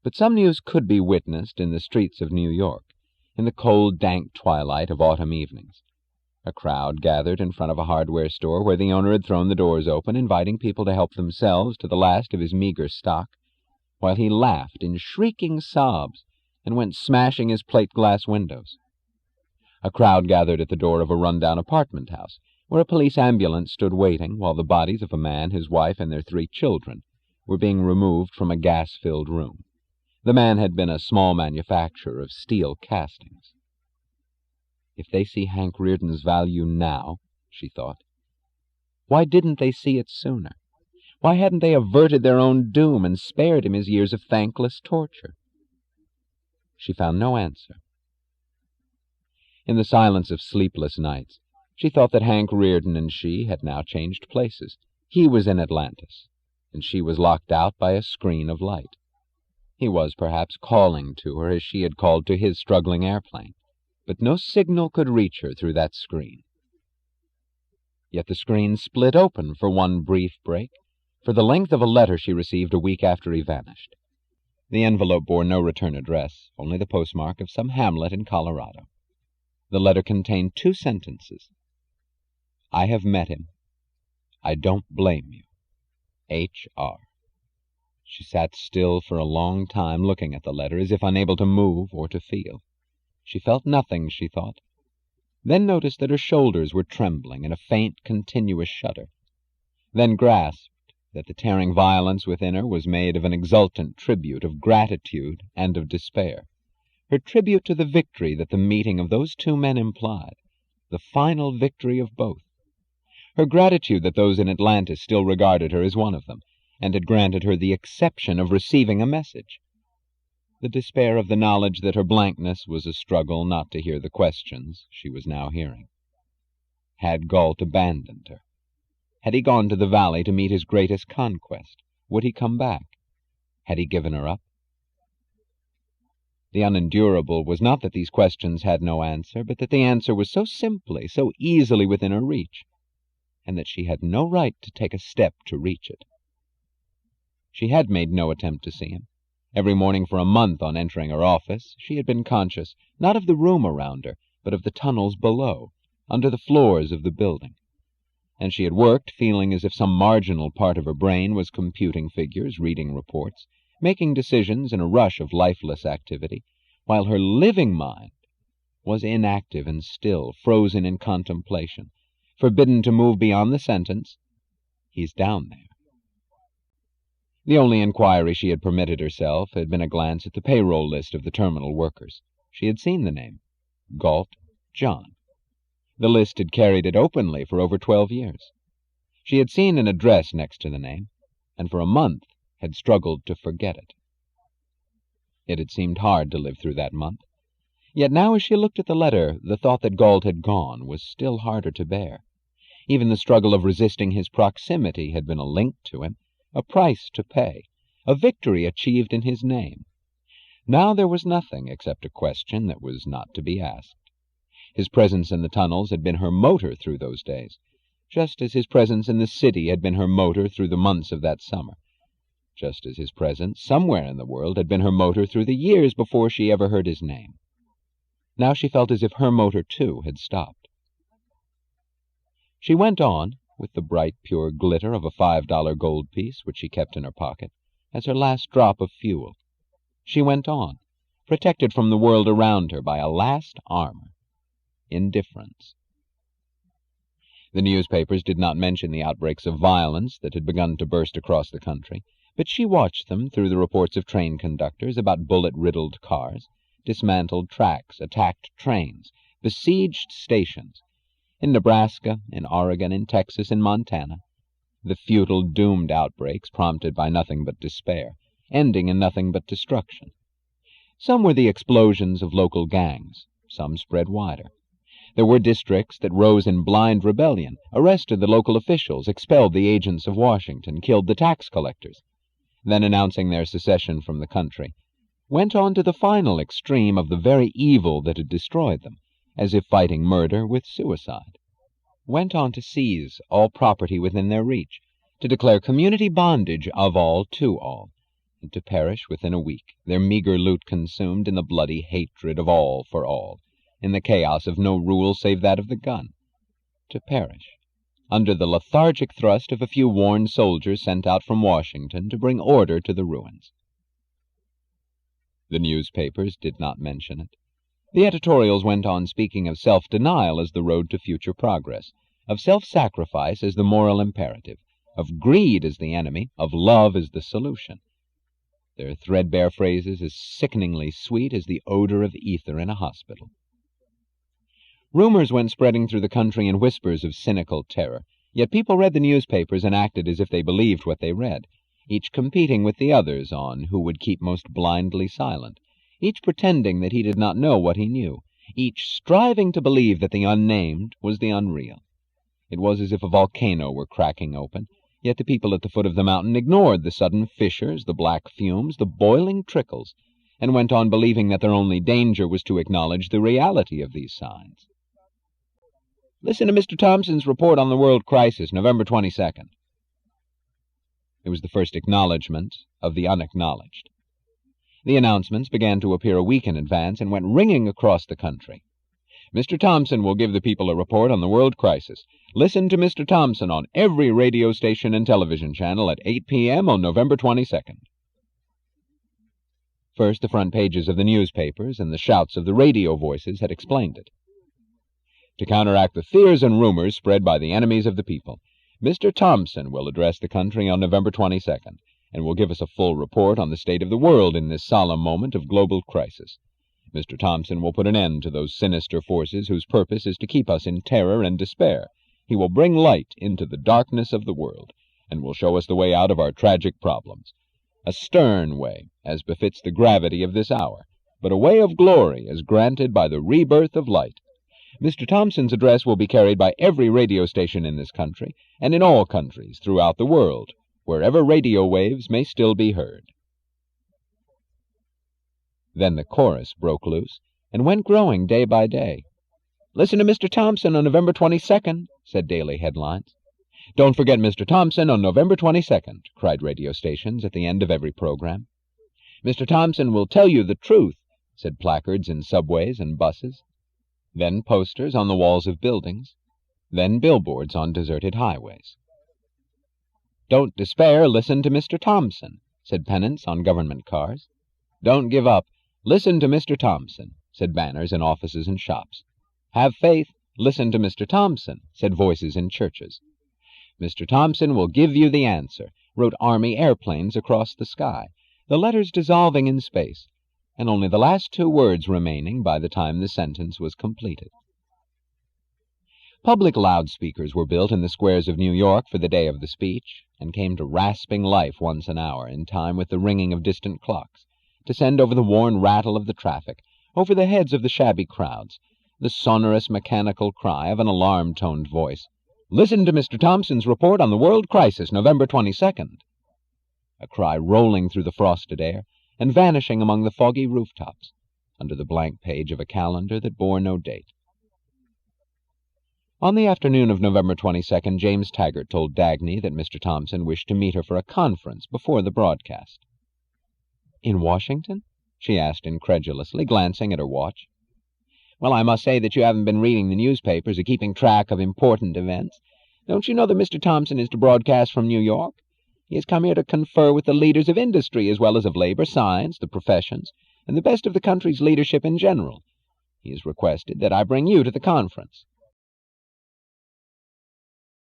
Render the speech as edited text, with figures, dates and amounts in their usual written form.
But some news could be witnessed in the streets of New York, in the cold, dank twilight of autumn evenings. A crowd gathered in front of a hardware store where the owner had thrown the doors open, inviting people to help themselves to the last of his meager stock, while he laughed in shrieking sobs and went smashing his plate-glass windows. A crowd gathered at the door of a run-down apartment house, where a police ambulance stood waiting while the bodies of a man, his wife, and their 3 children were being removed from a gas-filled room. The man had been a small manufacturer of steel castings. If they see Hank Reardon's value now, she thought, why didn't they see it sooner? Why hadn't they averted their own doom and spared him his years of thankless torture? She found no answer. In the silence of sleepless nights, she thought that Hank Reardon and she had now changed places. He was in Atlantis, and she was locked out by a screen of light. He was perhaps calling to her as she had called to his struggling airplane, but no signal could reach her through that screen. Yet the screen split open for one brief break, for the length of a letter she received a week after he vanished. The envelope bore no return address, only the postmark of some hamlet in Colorado. The letter contained 2 sentences. I have met him. I don't blame you. H.R. She sat still for a long time, looking at the letter, as if unable to move or to feel. She felt nothing, she thought, then noticed that her shoulders were trembling in a faint, continuous shudder, then grasped that the tearing violence within her was made of an exultant tribute of gratitude and of despair, her tribute to the victory that the meeting of those 2 men implied, the final victory of both, her gratitude that those in Atlantis still regarded her as one of them, and had granted her the exception of receiving a message, the despair of the knowledge that her blankness was a struggle not to hear the questions she was now hearing. Had Galt abandoned her? Had he gone to the valley to meet his greatest conquest? Would he come back? Had he given her up? The unendurable was not that these questions had no answer, but that the answer was so simply, so easily within her reach, and that she had no right to take a step to reach it. She had made no attempt to see him. Every morning for a month on entering her office, she had been conscious, not of the room around her, but of the tunnels below, under the floors of the building. And she had worked, feeling as if some marginal part of her brain was computing figures, reading reports, making decisions in a rush of lifeless activity, while her living mind was inactive and still, frozen in contemplation, forbidden to move beyond the sentence, "He's down there." The only inquiry she had permitted herself had been a glance at the payroll list of the terminal workers. She had seen the name, Galt John. The list had carried it openly for over 12 years. She had seen an address next to the name, and for a month had struggled to forget it. It had seemed hard to live through that month. Yet now as she looked at the letter, the thought that Galt had gone was still harder to bear. Even the struggle of resisting his proximity had been a link to him, a price to pay, a victory achieved in his name. Now there was nothing except a question that was not to be asked. His presence in the tunnels had been her motor through those days, just as his presence in the city had been her motor through the months of that summer, just as his presence somewhere in the world had been her motor through the years before she ever heard his name. Now she felt as if her motor, too, had stopped. She went on, with the bright, pure glitter of a $5 gold piece which she kept in her pocket, as her last drop of fuel. She went on, protected from the world around her by a last armor, indifference. The newspapers did not mention the outbreaks of violence that had begun to burst across the country, but she watched them through the reports of train conductors about bullet-riddled cars, dismantled tracks, attacked trains, besieged stations, in Nebraska, in Oregon, in Texas, in Montana, the futile, doomed outbreaks prompted by nothing but despair, ending in nothing but destruction. Some were the explosions of local gangs, some spread wider. There were districts that rose in blind rebellion, arrested the local officials, expelled the agents of Washington, killed the tax collectors, then, announcing their secession from the country, went on to the final extreme of the very evil that had destroyed them, as if fighting murder with suicide, went on to seize all property within their reach, to declare community bondage of all to all, and to perish within a week, their meager loot consumed in the bloody hatred of all for all, in the chaos of no rule save that of the gun. To perish under the lethargic thrust of a few worn soldiers sent out from Washington to bring order to the ruins. The newspapers did not mention it. The editorials went on speaking of self-denial as the road to future progress, of self-sacrifice as the moral imperative, of greed as the enemy, of love as the solution. Their threadbare phrases as sickeningly sweet as the odor of ether in a hospital. Rumors went spreading through the country in whispers of cynical terror, yet people read the newspapers and acted as if they believed what they read, each competing with the others on who would keep most blindly silent, each pretending that he did not know what he knew, each striving to believe that the unnamed was the unreal. It was as if a volcano were cracking open, yet the people at the foot of the mountain ignored the sudden fissures, the black fumes, the boiling trickles, and went on believing that their only danger was to acknowledge the reality of these signs. Listen to Mr. Thompson's report on the world crisis, November 22nd. It was the first acknowledgment of the unacknowledged. The announcements began to appear a week in advance and went ringing across the country. Mr. Thompson will give the people a report on the world crisis. Listen to Mr. Thompson on every radio station and television channel at 8 p.m. on November 22nd. First, the front pages of the newspapers and the shouts of the radio voices had explained it. To counteract the fears and rumors spread by the enemies of the people, Mr. Thompson will address the country on November 22nd, and will give us a full report on the state of the world in this solemn moment of global crisis. Mr. Thompson will put an end to those sinister forces whose purpose is to keep us in terror and despair. He will bring light into the darkness of the world, and will show us the way out of our tragic problems. A stern way, as befits the gravity of this hour, but a way of glory as granted by the rebirth of light. Mr. Thompson's address will be carried by every radio station in this country, and in all countries throughout the world, wherever radio waves may still be heard. Then the chorus broke loose, and went growing day by day. Listen to Mr. Thompson on November 22nd, said daily headlines. Don't forget Mr. Thompson on November 22nd, cried radio stations at the end of every program. Mr. Thompson will tell you the truth, said placards in subways and buses. Then posters on the walls of buildings, then billboards on deserted highways. Don't despair, listen to Mr. Thompson, said pennants on government cars. Don't give up, listen to Mr. Thompson, said banners in offices and shops. Have faith, listen to Mr. Thompson, said voices in churches. Mr. Thompson will give you the answer, wrote Army airplanes across the sky, the letters dissolving in space, and only the last two words remaining by the time the sentence was completed. Public loudspeakers were built in the squares of New York for the day of the speech, and came to rasping life once an hour, in time with the ringing of distant clocks, to send over the worn rattle of the traffic, over the heads of the shabby crowds, the sonorous mechanical cry of an alarm-toned voice. Listen to Mr. Thompson's report on the world crisis, November 22nd. A cry rolling through the frosted air, and vanishing among the foggy rooftops, under the blank page of a calendar that bore no date. On the afternoon of November 22nd, James Taggart told Dagny that Mr. Thompson wished to meet her for a conference before the broadcast. In Washington? She asked incredulously, glancing at her watch. Well, I must say that you haven't been reading the newspapers or keeping track of important events. Don't you know that Mr. Thompson is to broadcast from New York? He has come here to confer with the leaders of industry as well as of labor, science, the professions, and the best of the country's leadership in general. He has requested that I bring you to the conference.